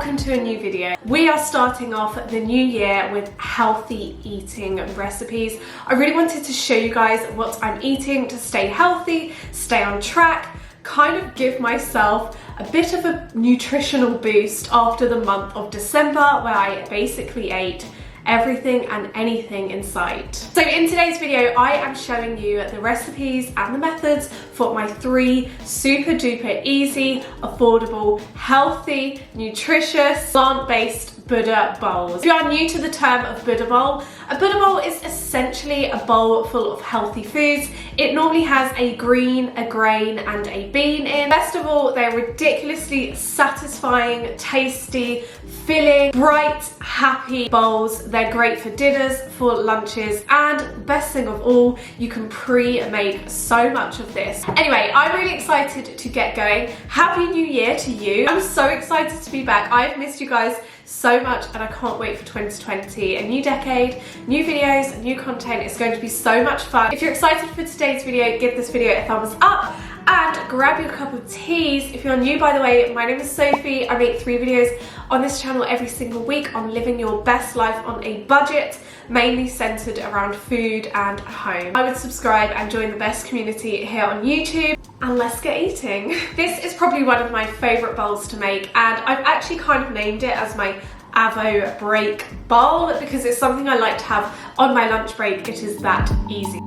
welcome to a new video. We are starting off the new year with healthy eating recipes. I really wanted to show you guys what I'm eating to stay healthy, stay on track, kind of give myself a bit of a nutritional boost after the month of December where I basically ate everything and anything in sight. So in today's video, I am showing you the recipes and the methods for my 3 super duper easy, affordable, healthy, nutritious, plant-based Buddha bowls. If you are new to the term of Buddha bowl, a Buddha bowl is essentially a bowl full of healthy foods. It normally has a green, a grain, and a bean in. Best of all, they're ridiculously satisfying, tasty, filling, bright, happy bowls. They're great for dinners, for lunches, and best thing of all, you can pre-make so much of this. Anyway, I'm really excited to get going. Happy New Year to you. I'm so excited to be back. I've missed you guys so much and I can't wait for 2020. A new decade, new videos, new content. It's going to be so much fun. If you're excited for today's video, give this video a thumbs up and grab your cup of teas. If you're new, by the way, my name is Sophie. I make 3 videos on this channel every single week on living your best life on a budget, mainly centered around food and home. I would subscribe and join the best community here on YouTube. And let's get eating. This is probably one of my favorite bowls to make, and I've actually kind of named it as my Avo-Break bowl because it's something I like to have on my lunch break. It is that easy.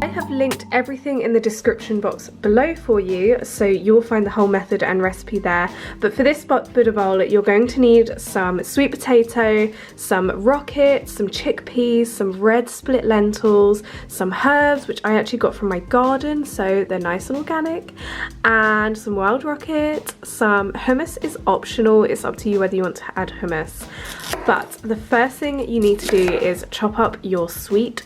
I have linked everything in the description box below for you, so you'll find the whole method and recipe there. But for this Buddha bowl, you're going to need some sweet potato, some rocket, some chickpeas, some red split lentils, some herbs, which I actually got from my garden, so they're nice and organic, and some wild rocket. Some hummus is optional, it's up to you whether you want to add hummus. But the first thing you need to do is chop up your sweet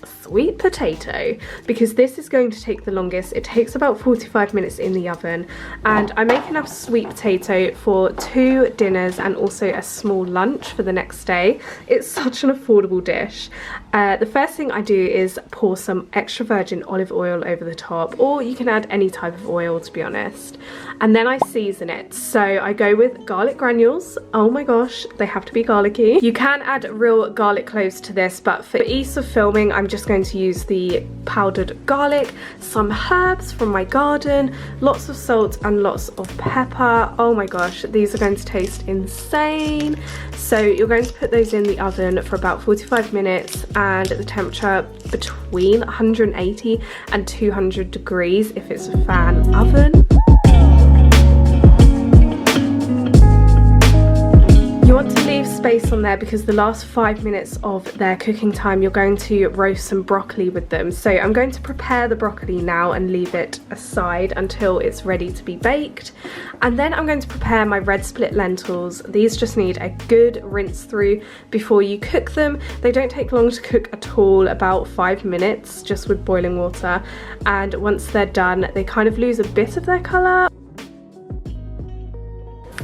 potato, because this is going to take the longest. It takes about 45 minutes in the oven, and I make enough sweet potato for 2 dinners and also a small lunch for the next day. It's such an affordable dish. The first thing I do is pour some extra virgin olive oil over the top, or you can add any type of oil, to be honest, and then I season it. So I go with garlic granules. Oh my gosh, they have to be garlicky. You can add real garlic cloves to this, but for ease of filming, I'm just going to use the powdered garlic, some herbs from my garden, lots of salt and lots of pepper. Oh my gosh, these are going to taste insane. So you're going to put those in the oven for about 45 minutes and at the temperature between 180 and 200 degrees if it's a fan oven. You want to leave space on there because the last 5 minutes of their cooking time you're going to roast some broccoli with them. So I'm going to prepare the broccoli now and leave it aside until it's ready to be baked. And then I'm going to prepare my red split lentils. These just need a good rinse through before you cook them. They don't take long to cook at all, about 5 minutes just with boiling water. And once they're done, they kind of lose a bit of their colour.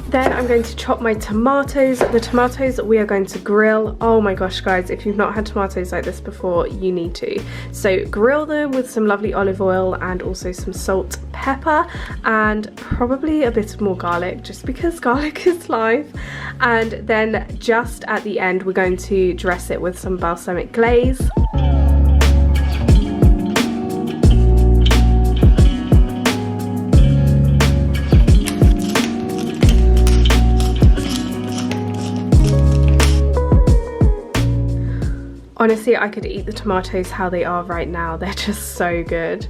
Then I'm going to chop my tomatoes. The tomatoes we are going to grill. Oh my gosh, guys, if you've not had tomatoes like this before, you need to. So grill them with some lovely olive oil and also some salt, pepper, and probably a bit more garlic, just because garlic is life. And then just at the end, we're going to dress it with some balsamic glaze. Honestly, I could eat the tomatoes how they are right now. They're just so good.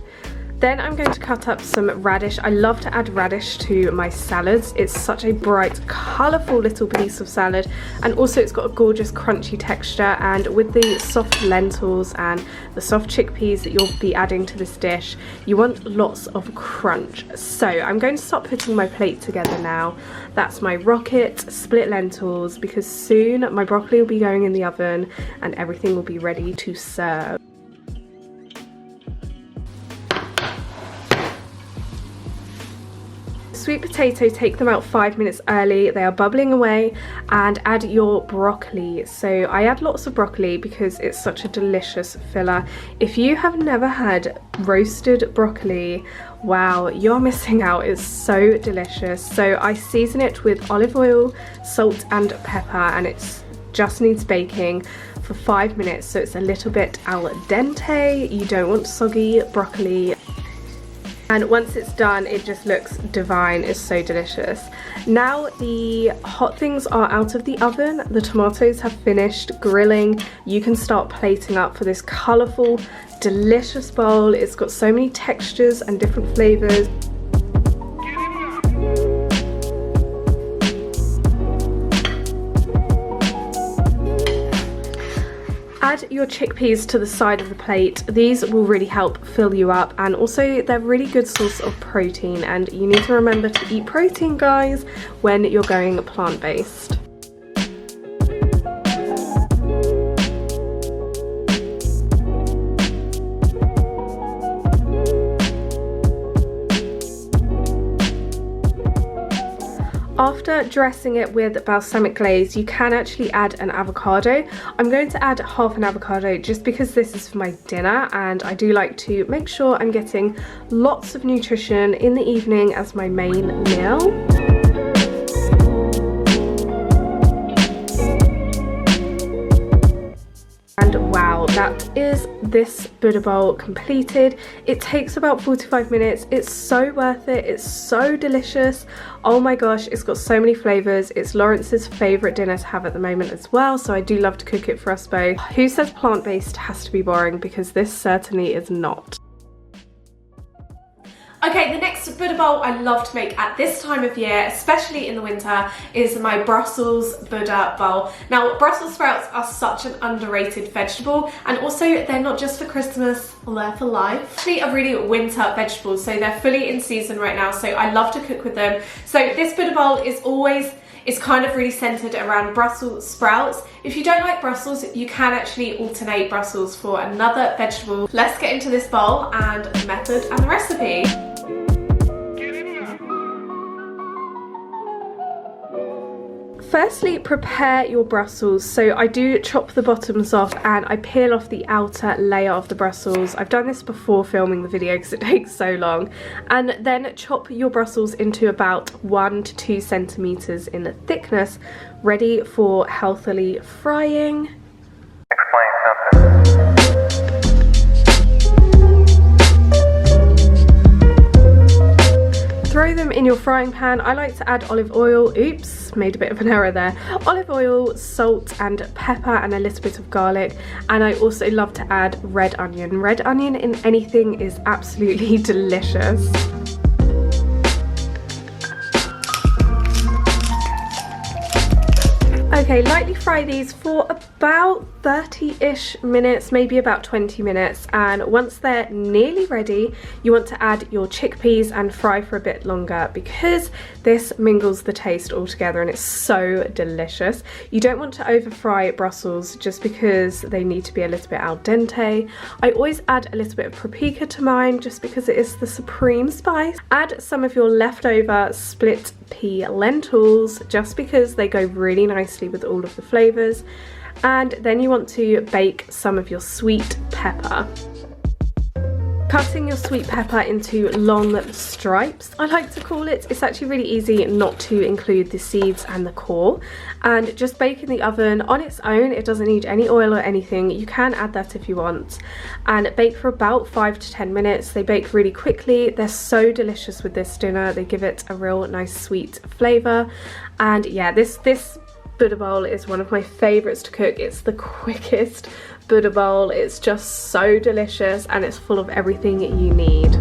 Then I'm going to cut up some radish. I love to add radish to my salads. It's such a bright, colourful little piece of salad, and also it's got a gorgeous crunchy texture, and with the soft lentils and the soft chickpeas that you'll be adding to this dish, you want lots of crunch. So I'm going to start putting my plate together now. That's my rocket split lentils, because soon my broccoli will be going in the oven and everything will be ready to serve. sweet potato, take them out 5 minutes early, they are bubbling away, and add your broccoli. So I add lots of broccoli because it's such a delicious filler. If you have never had roasted broccoli, wow, you're missing out. It's so delicious. So I season it with olive oil, salt and pepper, and it just needs baking for 5 minutes, so it's a little bit al dente. You don't want soggy broccoli. And once it's done, it just looks divine. It's so delicious. Now the hot things are out of the oven. The tomatoes have finished grilling. You can start plating up for this colourful, delicious bowl. It's got so many textures and different flavours. Add your chickpeas to the side of the plate. These will really help fill you up, and also they're a really good source of protein, and you need to remember to eat protein, guys, when you're going plant-based. After dressing it with balsamic glaze, you can actually add an avocado. I'm going to add half an avocado just because this is for my dinner, and I do like to make sure I'm getting lots of nutrition in the evening as my main meal. And wow, that is this Buddha bowl completed. It takes about 45 minutes. It's so worth it. It's so delicious. Oh my gosh, it's got so many flavours. It's Lawrence's favourite dinner to have at the moment as well, so I do love to cook it for us both. Who says plant-based has to be boring? Because this certainly is not. Okay, the next Buddha bowl I love to make at this time of year, especially in the winter, is my Brussels Buddha bowl. Now, Brussels sprouts are such an underrated vegetable, and also they're not just for Christmas, they're for life. Actually a really winter vegetable, so they're fully in season right now, so I love to cook with them. So this Buddha bowl is kind of really centered around Brussels sprouts. If you don't like Brussels, you can actually alternate Brussels for another vegetable. Let's get into this bowl and the method and the recipe. Firstly, prepare your Brussels. So I do chop the bottoms off and I peel off the outer layer of the Brussels. I've done this before filming the video because it takes so long. And then chop your Brussels into about 1 to 2 centimeters in thickness, ready for healthily frying. Explain something. Throw them in your frying pan. I like to add olive oil. Oops, made a bit of an error there. Olive oil, salt and pepper, and a little bit of garlic. And I also love to add red onion. Red onion in anything is absolutely delicious. Okay, lightly fry these for about 30-ish minutes, maybe about 20 minutes, and once they're nearly ready, you want to add your chickpeas and fry for a bit longer because this mingles the taste all together and it's so delicious. You don't want to over fry Brussels just because they need to be a little bit al dente. I always add a little bit of paprika to mine just because it is the supreme spice. Add some of your leftover split pea lentils just because they go really nicely with all of the flavours, and then you want to bake some of your sweet pepper. Cutting your sweet pepper into long stripes, I like to call it. It's actually really easy not to include the seeds and the core, and just bake in the oven on its own. It doesn't need any oil or anything. You can add that if you want, and bake for about 5 to 10 minutes. They bake really quickly. They're so delicious with this dinner. They give it a real nice sweet flavour, and yeah, this Buddha bowl is one of my favourites to cook. It's the quickest Buddha bowl. It's just so delicious and it's full of everything you need.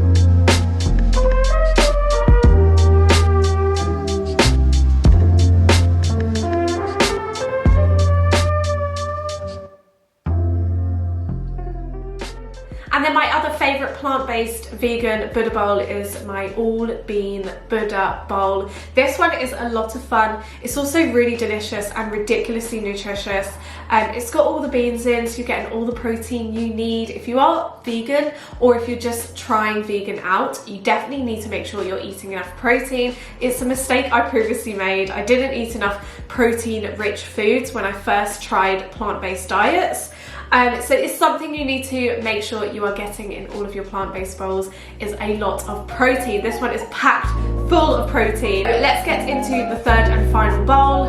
And then my other favourite plant-based plant-based vegan Buddha bowl is my all-bean Buddha bowl. This one is a lot of fun. It's also really delicious and ridiculously nutritious. It's got all the beans in, so you're getting all the protein you need. If you are vegan or if you're just trying vegan out, you definitely need to make sure you're eating enough protein. It's a mistake I previously made. I didn't eat enough protein-rich foods when I first tried plant-based diets. So it's something you need to make sure you are getting in all of your plant-based bowls, is a lot of protein. This one is packed full of protein. Let's get into the third and final bowl.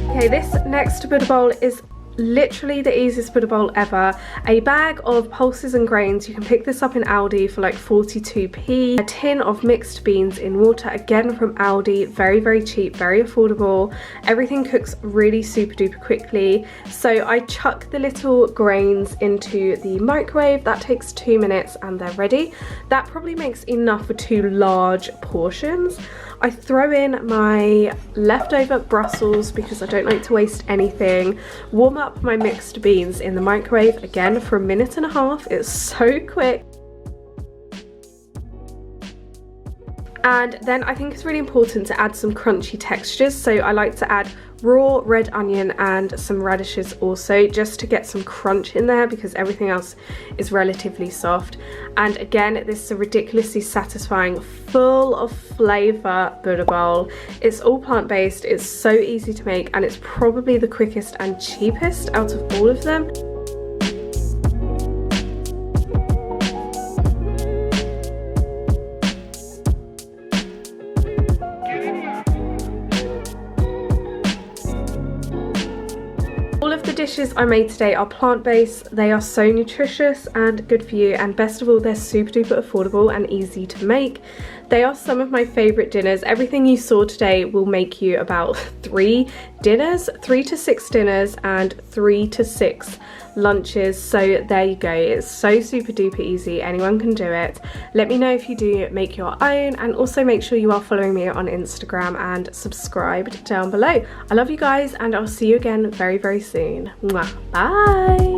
Okay, this next Buddha bowl is literally the easiest Buddha bowl ever. A bag of pulses and grains. You can pick this up in Aldi for like 42p. A tin of mixed beans in water, again from Aldi. Very, very cheap, very affordable. Everything cooks really super duper quickly. So I chuck the little grains into the microwave. That takes 2 minutes and they're ready. That probably makes enough for 2 large portions. I throw in my leftover Brussels because I don't like to waste anything. Warm up my mixed beans in the microwave again for 1.5 minutes. It's so quick. And then I think it's really important to add some crunchy textures. So I like to add raw red onion and some radishes also, just to get some crunch in there because everything else is relatively soft. And again, this is a ridiculously satisfying, full of flavour Buddha bowl. It's all plant-based, it's so easy to make, and it's probably the quickest and cheapest out of all of them. All of the dishes I made today are plant-based. They are so nutritious and good for you, and best of all, they're super duper affordable and easy to make. They are some of my favourite dinners. Everything you saw today will make you about 3 dinners, 3 to 6 dinners and 3 to 6 lunches. So there you go. It's so super duper easy. Anyone can do it. Let me know if you do make your own, and also make sure you are following me on Instagram and subscribed down below. I love you guys, and I'll see you again very, very soon. Mwah. Bye.